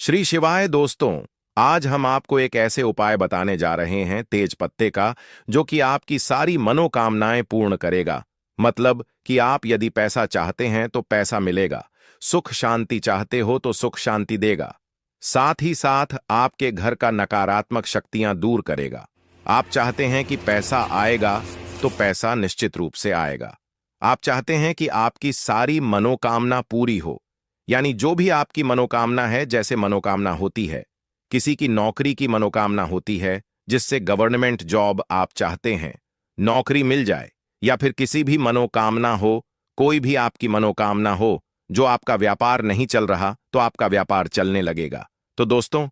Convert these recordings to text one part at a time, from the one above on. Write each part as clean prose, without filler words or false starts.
श्री शिवाय दोस्तों। आज हम आपको एक ऐसे उपाय बताने जा रहे हैं तेज पत्ते का, जो कि आपकी सारी मनोकामनाएं पूर्ण करेगा। मतलब कि आप यदि पैसा चाहते हैं तो पैसा मिलेगा, सुख शांति चाहते हो तो सुख शांति देगा, साथ ही साथ आपके घर का नकारात्मक शक्तियां दूर करेगा। आप चाहते हैं कि पैसा आएगा तो पैसा निश्चित रूप से आएगा। आप चाहते हैं कि आपकी सारी मनोकामना पूरी हो, यानी जो भी आपकी मनोकामना है, जैसे मनोकामना होती है किसी की नौकरी की मनोकामना होती है, जिससे गवर्नमेंट जॉब आप चाहते हैं, नौकरी मिल जाए, या फिर किसी भी मनोकामना हो, कोई भी आपकी मनोकामना हो, जो आपका व्यापार नहीं चल रहा तो आपका व्यापार चलने लगेगा। तो दोस्तों,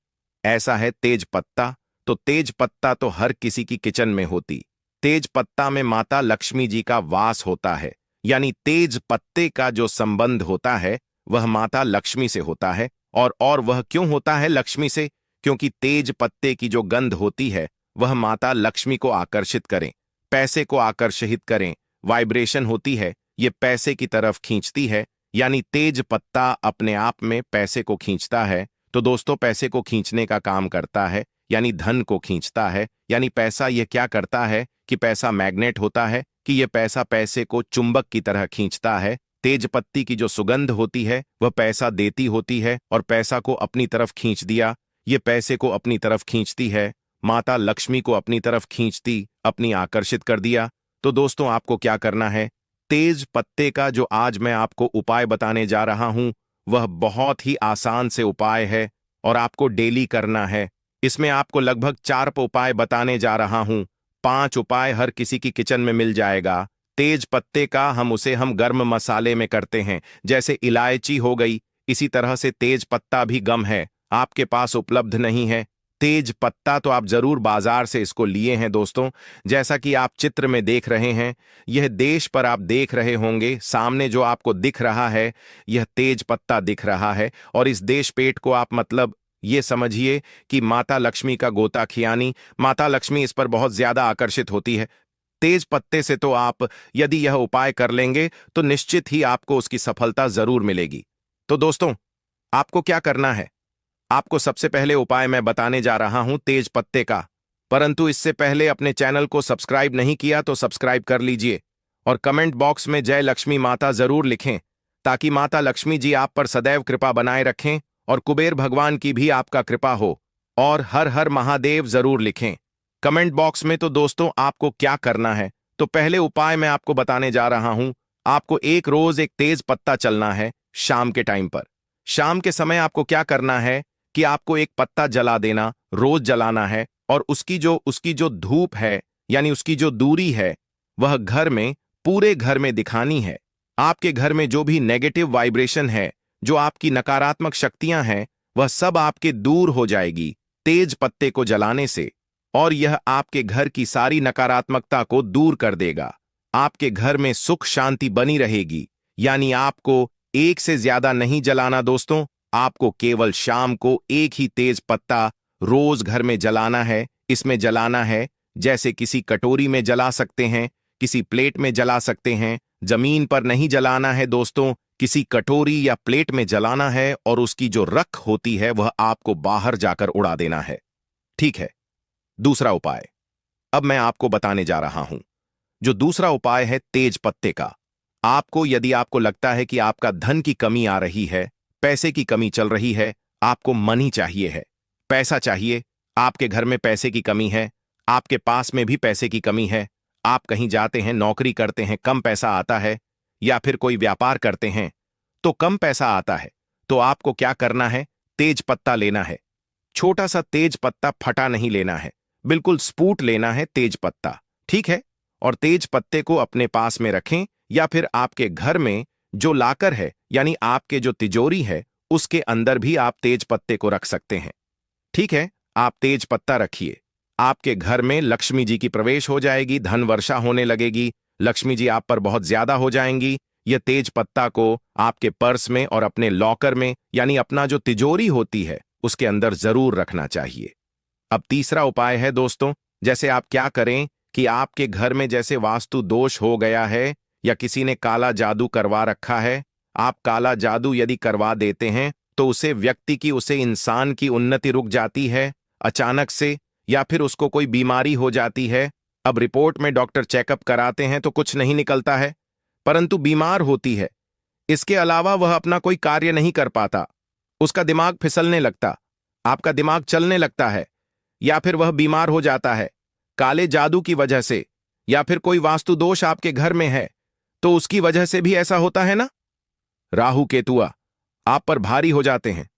ऐसा है तेज पत्ता। तो तेज पत्ता तो हर किसी की किचन में होती। तेज पत्ता में माता लक्ष्मी जी का वास होता है, यानी तेज पत्ते का जो संबंध होता है वह माता लक्ष्मी से होता है। और वह क्यों होता है लक्ष्मी से? क्योंकि तेज पत्ते की जो गंध होती है वह माता लक्ष्मी को आकर्षित करें, पैसे को आकर्षित करें, वाइब्रेशन होती है, ये पैसे की तरफ खींचती है, यानी तेज पत्ता अपने आप में पैसे को खींचता है। तो दोस्तों, पैसे को खींचने का काम करता है, यानी धन को खींचता है। यानी पैसा ये क्या करता है कि पैसा मैग्नेट होता है, कि ये पैसा पैसे को चुंबक की तरह खींचता है। तेज पत्ती की जो सुगंध होती है वह पैसा देती होती है, और पैसा को अपनी तरफ खींच दिया, ये पैसे को अपनी तरफ खींचती है, माता लक्ष्मी को अपनी तरफ खींचती, अपनी आकर्षित कर दिया। तो दोस्तों, आपको क्या करना है? तेज पत्ते का जो आज मैं आपको उपाय बताने जा रहा हूं वह बहुत ही आसान से उपाय है, और आपको डेली करना है। इसमें आपको लगभग 4 उपाय बताने जा रहा हूं। 5 उपाय हर किसी की किचन में मिल जाएगा। तेज पत्ते का हम गर्म मसाले में करते हैं, जैसे इलायची हो गई, इसी तरह से तेज पत्ता भी गम है, आपके पास उपलब्ध नहीं है। तेज पत्ता तो आप जरूर बाजार से इसको लिए हैं दोस्तों। जैसा कि आप चित्र में देख रहे हैं, यह देश पर आप देख रहे होंगे, सामने जो आपको दिख रहा है यह तेज पत्ता दिख रहा है। और इस देश पेट को आप मतलब ये समझिए कि माता लक्ष्मी का गोता खियानी, माता लक्ष्मी इस पर बहुत ज्यादा आकर्षित होती है। तेज पत्ते से तो आप यदि यह उपाय कर लेंगे तो निश्चित ही आपको उसकी सफलता जरूर मिलेगी। तो दोस्तों, आपको क्या करना है? आपको सबसे पहले उपाय मैं बताने जा रहा हूं तेज पत्ते का, परंतु इससे पहले अपने चैनल को सब्सक्राइब नहीं किया तो सब्सक्राइब कर लीजिए, और कमेंट बॉक्स में जय लक्ष्मी माता जरूर लिखें, ताकि माता लक्ष्मी जी आप पर सदैव कृपा बनाए रखें, और कुबेर भगवान की भी आपका कृपा हो। और हर हर महादेव जरूर लिखें कमेंट बॉक्स में। तो दोस्तों, आपको क्या करना है? तो पहले उपाय मैं आपको बताने जा रहा हूं। आपको एक रोज एक तेज पत्ता चलना है शाम के टाइम पर। शाम के समय आपको क्या करना है कि आपको एक पत्ता जला देना, रोज जलाना है, और उसकी जो धूप है, यानी उसकी जो दूरी है, वह घर में, पूरे घर में दिखानी है। आपके घर में जो भी नेगेटिव वाइब्रेशन है, जो आपकी नकारात्मक शक्तियां हैं, वह सब आपके दूर हो जाएगी तेज पत्ते को जलाने से। और यह आपके घर की सारी नकारात्मकता को दूर कर देगा। आपके घर में सुख शांति बनी रहेगी। यानी आपको एक से ज्यादा नहीं जलाना दोस्तों, आपको केवल शाम को एक ही तेज पत्ता रोज घर में जलाना है। इसमें जलाना है जैसे किसी कटोरी में जला सकते हैं, किसी प्लेट में जला सकते हैं, जमीन पर नहीं जलाना है दोस्तों, किसी कटोरी या प्लेट में जलाना है, और उसकी जो रख होती है वह आपको बाहर जाकर उड़ा देना है। ठीक है। दूसरा उपाय अब मैं आपको बताने जा रहा हूं। जो दूसरा उपाय है तेज पत्ते का। आपको यदि आपको लगता है कि आपका धन की कमी आ रही है, पैसे की कमी चल रही है, आपको मनी चाहिए है, पैसा चाहिए, आपके घर में पैसे की कमी है, आपके पास में भी पैसे की कमी है, आप कहीं जाते हैं, नौकरी करते हैं, कम पैसा आता है, या फिर कोई व्यापार करते हैं तो कम पैसा आता है, तो आपको क्या करना है? तेज पत्ता लेना है। छोटा सा तेज पत्ता, फटा नहीं लेना है, बिल्कुल स्पूट लेना है तेज पत्ता। ठीक है। और तेज पत्ते को अपने पास में रखें, या फिर आपके घर में जो लाकर है, यानी आपके जो तिजोरी है, उसके अंदर भी आप तेज पत्ते को रख सकते हैं। ठीक है। आप तेज पत्ता रखिए, आपके घर में लक्ष्मी जी की प्रवेश हो जाएगी, धन वर्षा होने लगेगी, लक्ष्मी जी आप पर बहुत ज्यादा हो जाएंगी। यह तेज पत्ता को आपके पर्स में और अपने लॉकर में, यानी अपना जो तिजोरी होती है उसके अंदर जरूर रखना चाहिए। अब तीसरा उपाय है दोस्तों, जैसे आप क्या करें कि आपके घर में जैसे वास्तु दोष हो गया है, या किसी ने काला जादू करवा रखा है, आप काला जादू यदि करवा देते हैं तो उसे व्यक्ति की, उसे इंसान की उन्नति रुक जाती है अचानक से, या फिर उसको कोई बीमारी हो जाती है। अब रिपोर्ट में डॉक्टर चेकअप कराते हैं तो कुछ नहीं निकलता है, परंतु बीमार होती है। इसके अलावा वह अपना कोई कार्य नहीं कर पाता, उसका दिमाग फिसलने लगता, आपका दिमाग चलने लगता है, या फिर वह बीमार हो जाता है काले जादू की वजह से, या फिर कोई वास्तु दोष आपके घर में है तो उसकी वजह से भी ऐसा होता है ना। राहु केतुआ आप पर भारी हो जाते हैं।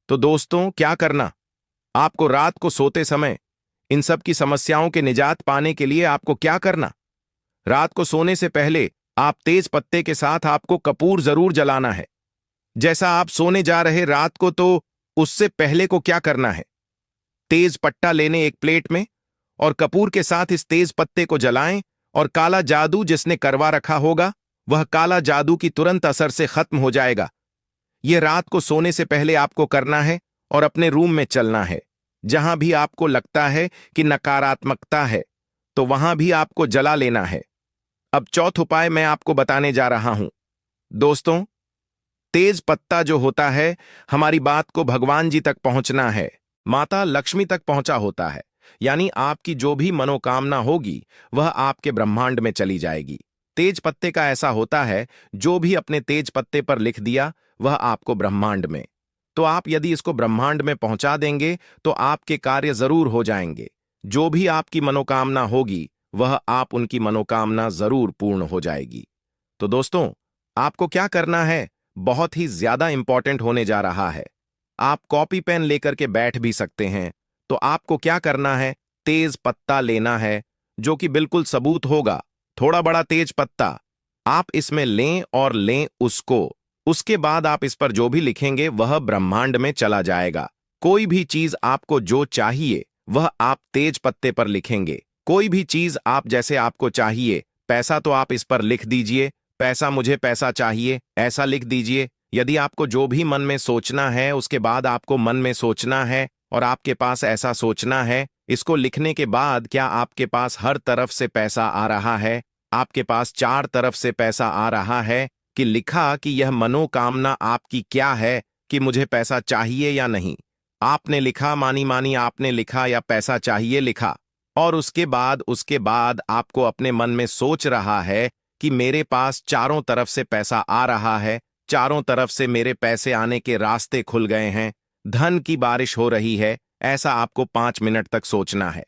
तो दोस्तों क्या करना, आपको रात को सोते समय इन सब की समस्याओं के निजात पाने के लिए आपको क्या करना, रात को सोने से पहले आप तेज पत्ते के साथ आपको कपूर जरूर जलाना है। जैसा आप सोने जा रहे रात को, तो उससे पहले को क्या करना है, तेज पट्टा लेने एक प्लेट में और कपूर के साथ इस तेज पत्ते को जलाएं, और काला जादू जिसने करवा रखा होगा वह काला जादू की तुरंत असर से खत्म हो जाएगा। यह रात को सोने से पहले आपको करना है और अपने रूम में चलना है। जहां भी आपको लगता है कि नकारात्मकता है तो वहां भी आपको जला लेना है। अब चौथा उपाय मैं आपको बताने जा रहा हूं। दोस्तों, तेज पत्ता जो होता है, हमारी बात को भगवान जी तक पहुंचना है, माता लक्ष्मी तक पहुंचा होता है, यानी आपकी जो भी मनोकामना होगी वह आपके ब्रह्मांड में चली जाएगी। तेज पत्ते का ऐसा होता है, जो भी अपने तेज पत्ते पर लिख दिया वह आपको ब्रह्मांड में, तो आप यदि इसको ब्रह्मांड में पहुंचा देंगे तो आपके कार्य जरूर हो जाएंगे। जो भी आपकी मनोकामना होगी वह आप उनकी मनोकामना जरूर पूर्ण हो जाएगी। तो दोस्तों, आपको क्या करना है, बहुत ही ज्यादा इंपॉर्टेंट होने जा रहा है। आप कॉपी पेन लेकर के बैठ भी सकते हैं। तो आपको क्या करना है, तेज पत्ता लेना है जो कि बिल्कुल सबूत होगा, थोड़ा बड़ा तेज पत्ता आप इसमें लें और लें उसको। उसके बाद आप इस पर जो भी लिखेंगे वह ब्रह्मांड में चला जाएगा। कोई भी चीज आपको जो चाहिए वह आप तेज पत्ते पर लिखेंगे। कोई भी चीज आप जैसे आपको चाहिए, पैसा तो आप इस पर लिख दीजिए, पैसा मुझे पैसा चाहिए ऐसा लिख दीजिए। यदि आपको जो भी मन में सोचना है उसके बाद आपको मन में सोचना है और आपके पास ऐसा सोचना है। इसको लिखने के बाद क्या आपके पास हर तरफ से पैसा आ रहा है, आपके पास चार तरफ से पैसा आ रहा है कि लिखा कि यह मनोकामना आपकी क्या है, कि मुझे पैसा चाहिए या नहीं। आपने लिखा, मानी मानी आपने लिखा या पैसा चाहिए लिखा, और उसके बाद आपको अपने मन में सोच रहा है कि मेरे पास चारों तरफ से पैसा आ रहा है, चारों तरफ से मेरे पैसे आने के रास्ते खुल गए हैं, धन की बारिश हो रही है। ऐसा आपको 5 मिनट तक सोचना है।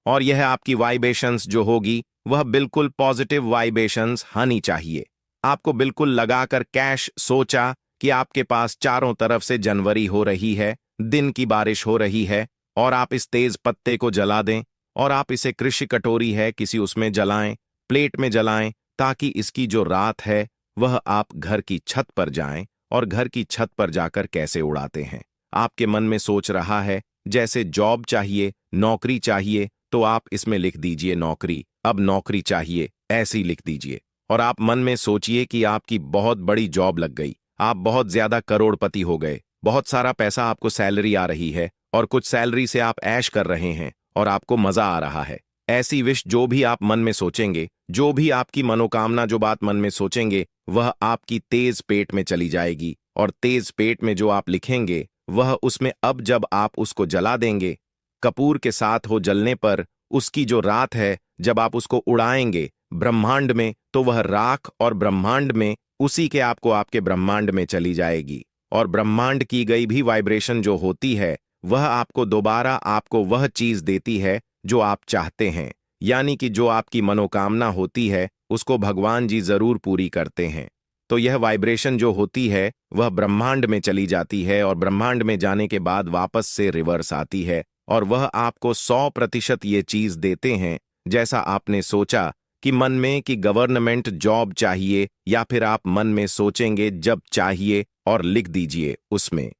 और यह आपकी वाइब्रेशंस जो होगी वह बिल्कुल पॉजिटिव वाइब्रेशंस आनी चाहिए। आपको बिल्कुल लगाकर कैश सोचा कि आपके पास चारों तरफ से जनवरी हो रही है, दिन की बारिश हो रही है, और आप इस तेज पत्ते को जला दें और आप इसे कृषि कटोरी है किसी उसमें जलाएं, प्लेट में जलाएं, ताकि इसकी जो रात है वह आप घर की छत पर जाएं। और घर की छत पर जाकर कैसे उड़ाते हैं, आपके मन में सोच रहा है जैसे जॉब चाहिए, नौकरी चाहिए, तो आप इसमें लिख दीजिए नौकरी, अब नौकरी चाहिए ऐसी लिख दीजिए। और आप मन में सोचिए कि आपकी बहुत बड़ी जॉब लग गई, आप बहुत ज्यादा करोड़पति हो गए, बहुत सारा पैसा आपको सैलरी आ रही है, और कुछ सैलरी से आप ऐश कर रहे हैं और आपको मजा आ रहा है। ऐसी विश जो भी आप मन में सोचेंगे, जो भी आपकी मनोकामना जो बात मन में सोचेंगे वह आपकी तेज पेट में चली जाएगी। और तेज पेट में जो आप लिखेंगे वह उसमें, अब जब आप उसको जला देंगे कपूर के साथ हो जलने पर, उसकी जो रात है जब आप उसको उड़ाएंगे ब्रह्मांड में, तो वह राख और ब्रह्मांड में उसी के आपको आपके ब्रह्मांड में चली जाएगी। और ब्रह्मांड की गई भी वाइब्रेशन जो होती है वह आपको दोबारा आपको वह चीज देती है जो आप चाहते हैं। यानी कि जो आपकी मनोकामना होती है उसको भगवान जी जरूर पूरी करते हैं। तो यह वाइब्रेशन जो होती है वह ब्रह्मांड में चली जाती है, और ब्रह्मांड में जाने के बाद वापस से रिवर्स आती है, और वह आपको 100% ये चीज देते हैं जैसा आपने सोचा कि मन में कि गवर्नमेंट जॉब चाहिए, या फिर आप मन में सोचेंगे जब चाहिए और लिख दीजिए उसमें।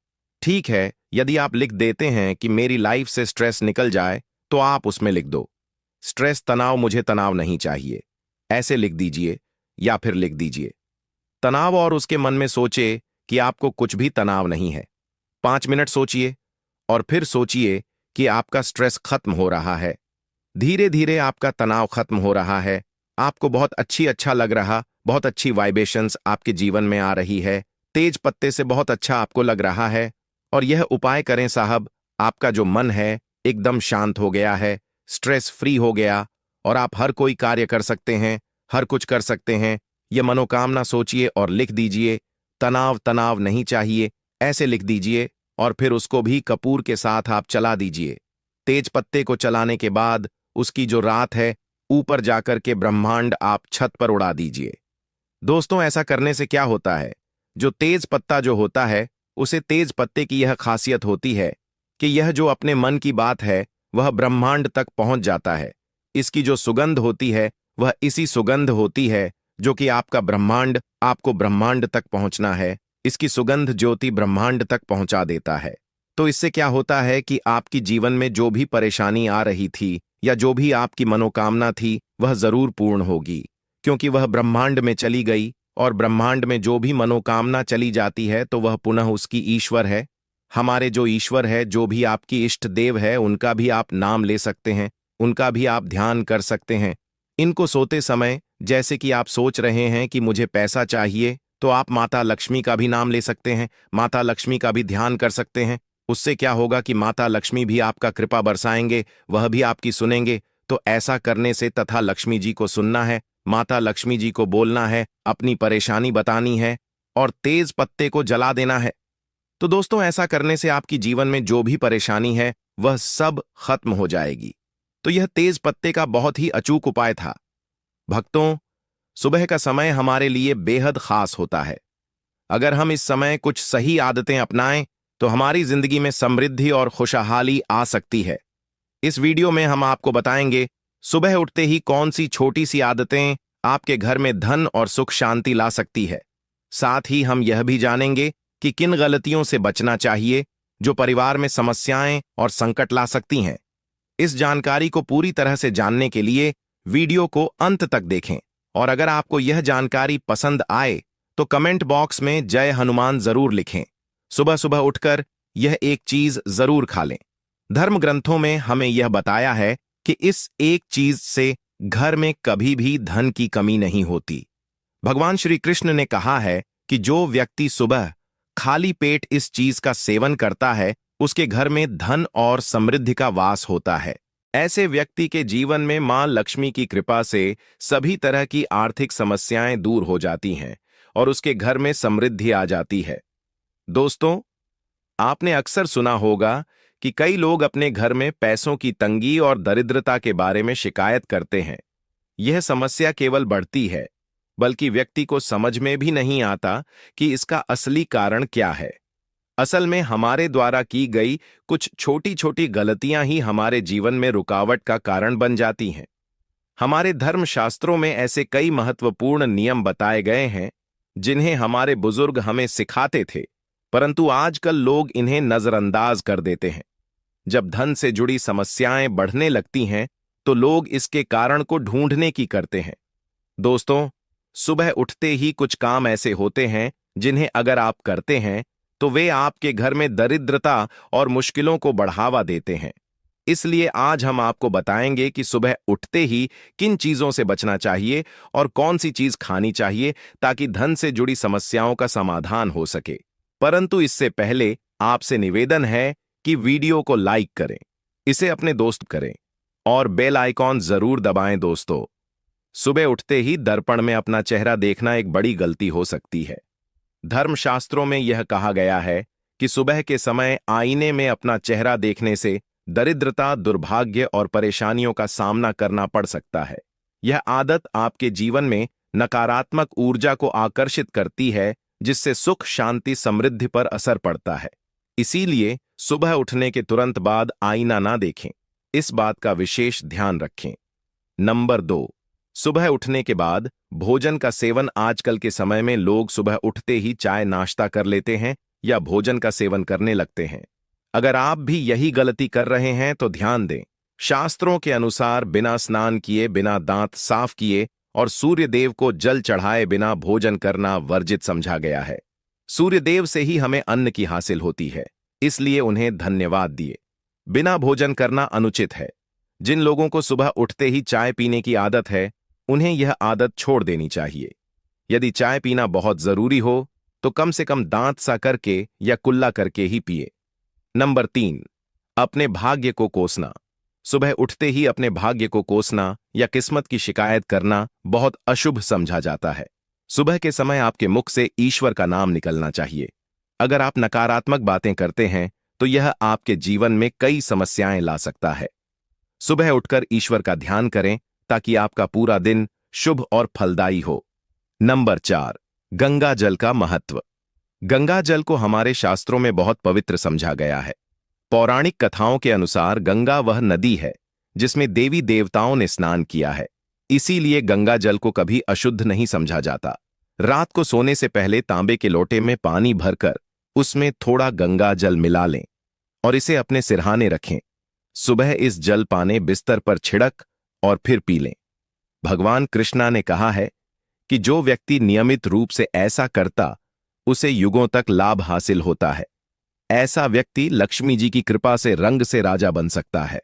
ठीक है, यदि आप लिख देते हैं कि मेरी लाइफ से स्ट्रेस निकल जाए तो आप उसमें लिख दो स्ट्रेस तनाव, मुझे तनाव नहीं चाहिए ऐसे लिख दीजिए। या फिर लिख दीजिए तनाव और उसके मन में सोचे कि आपको कुछ भी तनाव नहीं है। 5 मिनट सोचिए और फिर सोचिए कि आपका स्ट्रेस खत्म हो रहा है, धीरे धीरे आपका तनाव खत्म हो रहा है, आपको बहुत अच्छा लग रहा, बहुत अच्छी वाइब्रेशंस आपके जीवन में आ रही है, तेज पत्ते से बहुत अच्छा आपको लग रहा है और यह उपाय करें साहब, आपका जो मन है एकदम शांत हो गया है, स्ट्रेस फ्री हो गया और आप हर कोई कार्य कर सकते हैं, हर कुछ कर सकते हैं। यह मनोकामना सोचिए और लिख दीजिए। तनाव तनाव नहीं चाहिए, ऐसे लिख दीजिए और फिर उसको भी कपूर के साथ आप चला दीजिए। तेज पत्ते को चलाने के बाद उसकी जो रात है ऊपर जाकर के ब्रह्मांड आप छत पर उड़ा दीजिए। दोस्तों, ऐसा करने से क्या होता है, जो तेज पत्ता जो होता है उसे तेज पत्ते की यह खासियत होती है कि यह जो अपने मन की बात है वह ब्रह्मांड तक पहुंच जाता है। इसकी जो सुगंध होती है वह इसी सुगंध होती है जो कि आपका ब्रह्मांड, आपको ब्रह्मांड तक पहुंचना है। इसकी सुगंध ज्योति ब्रह्मांड तक पहुंचा देता है। तो इससे क्या होता है कि आपकी जीवन में जो भी परेशानी आ रही थी या जो भी आपकी मनोकामना थी वह जरूर पूर्ण होगी, क्योंकि वह ब्रह्मांड में चली गई और ब्रह्मांड में जो भी मनोकामना चली जाती है तो वह पुनः उसकी ईश्वर है। हमारे जो ईश्वर है, जो भी आपकी इष्ट देव है, उनका भी आप नाम ले सकते हैं, उनका भी आप ध्यान कर सकते हैं। इनको सोते समय जैसे कि आप सोच रहे हैं कि मुझे पैसा चाहिए, तो आप माता लक्ष्मी का भी नाम ले सकते हैं, माता लक्ष्मी का भी ध्यान कर सकते हैं। उससे क्या होगा कि माता लक्ष्मी भी आपका कृपा बरसाएंगे, वह भी आपकी सुनेंगे। तो ऐसा करने से तथा लक्ष्मी जी को सुनना है, माता लक्ष्मी जी को बोलना है, अपनी परेशानी बतानी है और तेज पत्ते को जला देना है। तो दोस्तों, ऐसा करने से आपकी जीवन में जो भी परेशानी है वह सब खत्म हो जाएगी। तो यह तेज पत्ते का बहुत ही अचूक उपाय था। भक्तों, सुबह का समय हमारे लिए बेहद खास होता है। अगर हम इस समय कुछ सही आदतें अपनाएं तो हमारी जिंदगी में समृद्धि और खुशहाली आ सकती है। इस वीडियो में हम आपको बताएंगे सुबह उठते ही कौन सी छोटी सी आदतें आपके घर में धन और सुख शांति ला सकती है। साथ ही हम यह भी जानेंगे कि किन गलतियों से बचना चाहिए जो परिवार में समस्याएं और संकट ला सकती हैं। इस जानकारी को पूरी तरह से जानने के लिए वीडियो को अंत तक देखें और अगर आपको यह जानकारी पसंद आए तो कमेंट बॉक्स में जय हनुमान जरूर लिखें। सुबह सुबह उठकर यह एक चीज जरूर खा लें। धर्म ग्रंथों में हमें यह बताया है कि इस एक चीज से घर में कभी भी धन की कमी नहीं होती। भगवान श्री कृष्ण ने कहा है कि जो व्यक्ति सुबह खाली पेट इस चीज का सेवन करता है उसके घर में धन और समृद्धि का वास होता है। ऐसे व्यक्ति के जीवन में मां लक्ष्मी की कृपा से सभी तरह की आर्थिक समस्याएं दूर हो जाती हैं और उसके घर में समृद्धि आ जाती है। दोस्तों, आपने अक्सर सुना होगा कि कई लोग अपने घर में पैसों की तंगी और दरिद्रता के बारे में शिकायत करते हैं। यह समस्या केवल बढ़ती है, बल्कि व्यक्ति को समझ में भी नहीं आता कि इसका असली कारण क्या है। असल में हमारे द्वारा की गई कुछ छोटी छोटी गलतियां ही हमारे जीवन में रुकावट का कारण बन जाती हैं। हमारे धर्मशास्त्रों में ऐसे कई महत्वपूर्ण नियम बताए गए हैं जिन्हें हमारे बुजुर्ग हमें सिखाते थे, परंतु आजकल लोग इन्हें नजरअंदाज कर देते हैं। जब धन से जुड़ी समस्याएं बढ़ने लगती हैं तो लोग इसके कारण को ढूंढने की करते हैं। दोस्तों, सुबह उठते ही कुछ काम ऐसे होते हैं जिन्हें अगर आप करते हैं तो वे आपके घर में दरिद्रता और मुश्किलों को बढ़ावा देते हैं। इसलिए आज हम आपको बताएंगे कि सुबह उठते ही किन चीजों से बचना चाहिए और कौन सी चीज खानी चाहिए ताकि धन से जुड़ी समस्याओं का समाधान हो सके। परंतु इससे पहले आपसे निवेदन है कि वीडियो को लाइक करें, इसे अपने दोस्त करें और बेल आइकॉन जरूर दबाएं। दोस्तों, सुबह उठते ही दर्पण में अपना चेहरा देखना एक बड़ी गलती हो सकती है। धर्मशास्त्रों में यह कहा गया है कि सुबह के समय आईने में अपना चेहरा देखने से दरिद्रता, दुर्भाग्य और परेशानियों का सामना करना पड़ सकता है। यह आदत आपके जीवन में नकारात्मक ऊर्जा को आकर्षित करती है, जिससे सुख, शांति, समृद्धि पर असर पड़ता है। इसीलिए सुबह उठने के तुरंत बाद आईना ना देखें, इस बात का विशेष ध्यान रखें। नंबर 2, सुबह उठने के बाद भोजन का सेवन। आजकल के समय में लोग सुबह उठते ही चाय नाश्ता कर लेते हैं या भोजन का सेवन करने लगते हैं। अगर आप भी यही गलती कर रहे हैं तो ध्यान दें। शास्त्रों के अनुसार बिना स्नान किए, बिना दांत साफ किए और सूर्य देव को जल चढ़ाए बिना भोजन करना वर्जित समझा गया है। सूर्य देव से ही हमें अन्न की हासिल होती है, इसलिए उन्हें धन्यवाद दिए। बिना भोजन करना अनुचित है। जिन लोगों को सुबह उठते ही चाय पीने की आदत है, उन्हें यह आदत छोड़ देनी चाहिए। यदि चाय पीना बहुत जरूरी हो तो कम से कम दांत सा करके या कुल्ला करके ही पिए। नंबर 3, अपने भाग्य को कोसना। सुबह उठते ही अपने भाग्य को कोसना या किस्मत की शिकायत करना बहुत अशुभ समझा जाता है। सुबह के समय आपके मुख से ईश्वर का नाम निकलना चाहिए। अगर आप नकारात्मक बातें करते हैं तो यह आपके जीवन में कई समस्याएं ला सकता है। सुबह उठकर ईश्वर का ध्यान करें ताकि आपका पूरा दिन शुभ और फलदायी हो। नंबर 4, गंगा जल का महत्व। गंगा जल को हमारे शास्त्रों में बहुत पवित्र समझा गया है। पौराणिक कथाओं के अनुसार गंगा वह नदी है जिसमें देवी देवताओं ने स्नान किया है। इसीलिए गंगा जल को कभी अशुद्ध नहीं समझा जाता। रात को सोने से पहले तांबे के लोटे में पानी भरकर उसमें थोड़ा गंगा जल मिला लें और इसे अपने सिरहाने रखें। सुबह इस जल पाने बिस्तर पर छिड़क और फिर पी लें। भगवान कृष्णा ने कहा है कि जो व्यक्ति नियमित रूप से ऐसा करता उसे युगों तक लाभ हासिल होता है। ऐसा व्यक्ति लक्ष्मी जी की कृपा से रंग से राजा बन सकता है।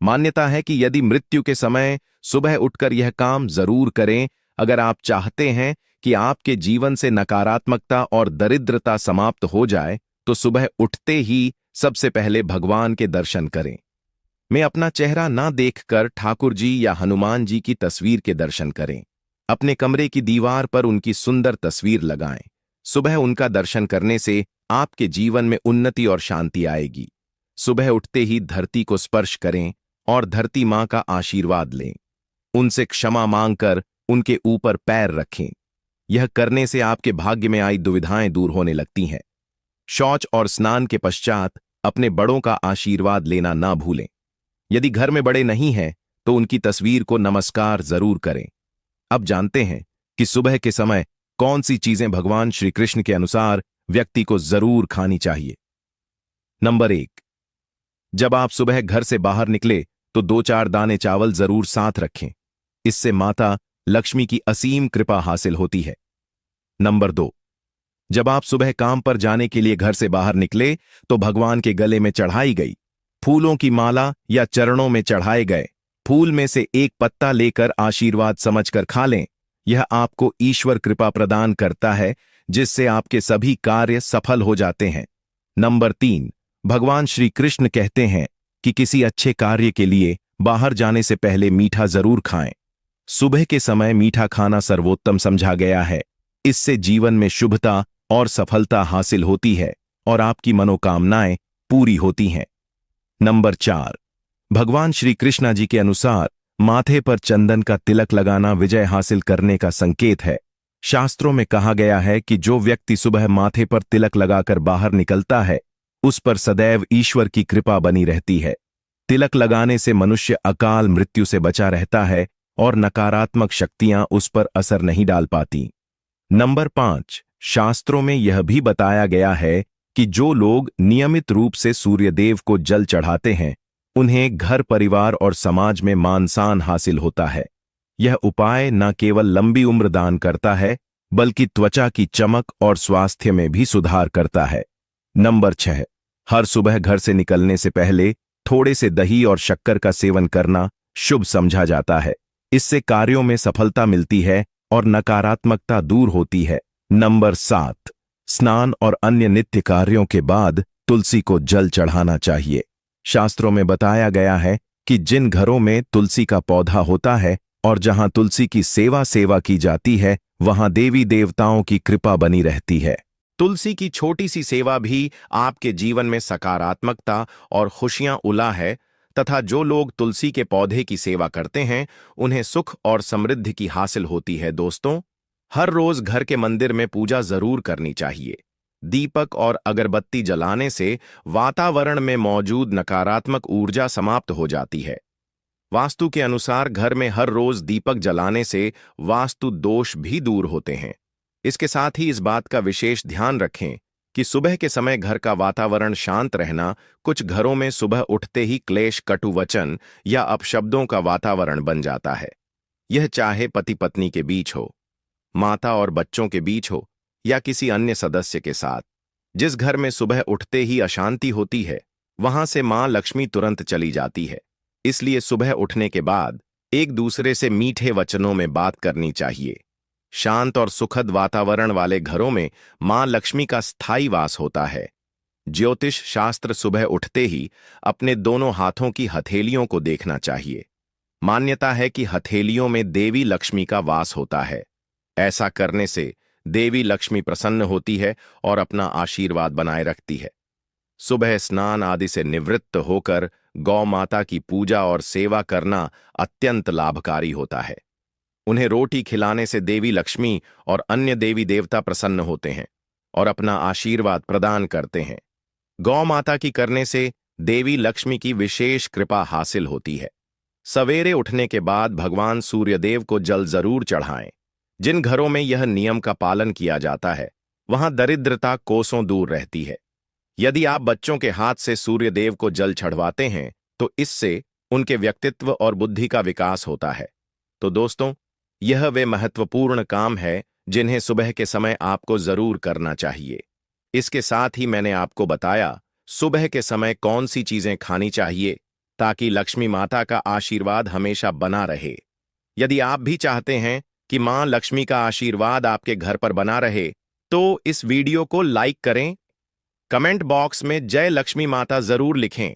मान्यता है कि यदि मृत्यु के समय सुबह उठकर यह काम जरूर करें। अगर आप चाहते हैं कि आपके जीवन से नकारात्मकता और दरिद्रता समाप्त हो जाए तो सुबह उठते ही सबसे पहले भगवान के दर्शन करें। मैं अपना चेहरा ना देखकर ठाकुर जी या हनुमान जी की तस्वीर के दर्शन करें। अपने कमरे की दीवार पर उनकी सुंदर तस्वीर लगाएं। सुबह उनका दर्शन करने से आपके जीवन में उन्नति और शांति आएगी। सुबह उठते ही धरती को स्पर्श करें और धरती मां का आशीर्वाद लें। उनसे क्षमा मांगकर उनके ऊपर पैर रखें। यह करने से आपके भाग्य में आई दुविधाएं दूर होने लगती हैं। शौच और स्नान के पश्चात अपने बड़ों का आशीर्वाद लेना ना भूलें। यदि घर में बड़े नहीं हैं तो उनकी तस्वीर को नमस्कार जरूर करें। अब जानते हैं कि सुबह के समय कौन सी चीजें भगवान श्री कृष्ण के अनुसार व्यक्ति को जरूर खानी चाहिए। नंबर 1, जब आप सुबह घर से बाहर निकले तो 2-4 दाने चावल जरूर साथ रखें। इससे माता लक्ष्मी की असीम कृपा हासिल होती है। नंबर 2, जब आप सुबह काम पर जाने के लिए घर से बाहर निकले तो भगवान के गले में चढ़ाई गई फूलों की माला या चरणों में चढ़ाए गए फूल में से एक पत्ता लेकर आशीर्वाद समझकर खा लें। यह आपको ईश्वर कृपा प्रदान करता है जिससे आपके सभी कार्य सफल हो जाते हैं। नंबर 3, भगवान श्री कृष्ण कहते हैं कि किसी अच्छे कार्य के लिए बाहर जाने से पहले मीठा जरूर खाएं। सुबह के समय मीठा खाना सर्वोत्तम समझा गया है। इससे जीवन में शुभता और सफलता हासिल होती है और आपकी मनोकामनाएं पूरी होती हैं। नंबर 4, भगवान श्री कृष्णा जी के अनुसार माथे पर चंदन का तिलक लगाना विजय हासिल करने का संकेत है। शास्त्रों में कहा गया है कि जो व्यक्ति सुबह माथे पर तिलक लगाकर बाहर निकलता है उस पर सदैव ईश्वर की कृपा बनी रहती है। तिलक लगाने से मनुष्य अकाल मृत्यु से बचा रहता है और नकारात्मक शक्तियां उस पर असर नहीं डाल पाती। नंबर 5, शास्त्रों में यह भी बताया गया है कि जो लोग नियमित रूप से सूर्यदेव को जल चढ़ाते हैं उन्हें घर परिवार और समाज में मान सम्मान हासिल होता है। यह उपाय न केवल लंबी उम्र दान करता है बल्कि त्वचा की चमक और स्वास्थ्य में भी सुधार करता है। नंबर 6, हर सुबह घर से निकलने से पहले थोड़े से दही और शक्कर का सेवन करना शुभ समझा जाता है। इससे कार्यों में सफलता मिलती है और नकारात्मकता दूर होती है। नंबर 7, स्नान और अन्य नित्य कार्यों के बाद तुलसी को जल चढ़ाना चाहिए। शास्त्रों में बताया गया है कि जिन घरों में तुलसी का पौधा होता है और जहां तुलसी की सेवा की जाती है वहां देवी देवताओं की कृपा बनी रहती है। तुलसी की छोटी सी सेवा भी आपके जीवन में सकारात्मकता और खुशियां उला है तथा जो लोग तुलसी के पौधे की सेवा करते हैं उन्हें सुख और समृद्धि की हासिल होती है। दोस्तों, हर रोज घर के मंदिर में पूजा जरूर करनी चाहिए। दीपक और अगरबत्ती जलाने से वातावरण में मौजूद नकारात्मक ऊर्जा समाप्त हो जाती है। वास्तु के अनुसार घर में हर रोज दीपक जलाने से वास्तु दोष भी दूर होते हैं। इसके साथ ही इस बात का विशेष ध्यान रखें कि सुबह के समय घर का वातावरण शांत रहना। कुछ घरों में सुबह उठते ही क्लेश, कटु वचन या अपशब्दों का वातावरण बन जाता है। यह चाहे पति पत्नी के बीच हो, माता और बच्चों के बीच हो या किसी अन्य सदस्य के साथ। जिस घर में सुबह उठते ही अशांति होती है वहां से मां लक्ष्मी तुरंत चली जाती है। इसलिए सुबह उठने के बाद एक दूसरे से मीठे वचनों में बात करनी चाहिए। शांत और सुखद वातावरण वाले घरों में मां लक्ष्मी का स्थायी वास होता है। ज्योतिष शास्त्र सुबह उठते ही अपने दोनों हाथों की हथेलियों को देखना चाहिए। मान्यता है कि हथेलियों में देवी लक्ष्मी का वास होता है। ऐसा करने से देवी लक्ष्मी प्रसन्न होती है और अपना आशीर्वाद बनाए रखती है। सुबह स्नान आदि से निवृत्त होकर गौ माता की पूजा और सेवा करना अत्यंत लाभकारी होता है। उन्हें रोटी खिलाने से देवी लक्ष्मी और अन्य देवी देवता प्रसन्न होते हैं और अपना आशीर्वाद प्रदान करते हैं। गौ माता की करने से देवी लक्ष्मी की विशेष कृपा हासिल होती है। सवेरे उठने के बाद भगवान सूर्यदेव को जल जरूर चढ़ाएं। जिन घरों में यह नियम का पालन किया जाता है वहां दरिद्रता कोसों दूर रहती है। यदि आप बच्चों के हाथ से सूर्यदेव को जल चढ़वाते हैं तो इससे उनके व्यक्तित्व और बुद्धि का विकास होता है। तो दोस्तों, यह वे महत्वपूर्ण काम है जिन्हें सुबह के समय आपको जरूर करना चाहिए। इसके साथ ही मैंने आपको बताया सुबह के समय कौन सी चीजें खानी चाहिए ताकि लक्ष्मी माता का आशीर्वाद हमेशा बना रहे। यदि आप भी चाहते हैं कि मां लक्ष्मी का आशीर्वाद आपके घर पर बना रहे तो इस वीडियो को लाइक करें, कमेंट बॉक्स में जय लक्ष्मी माता जरूर लिखें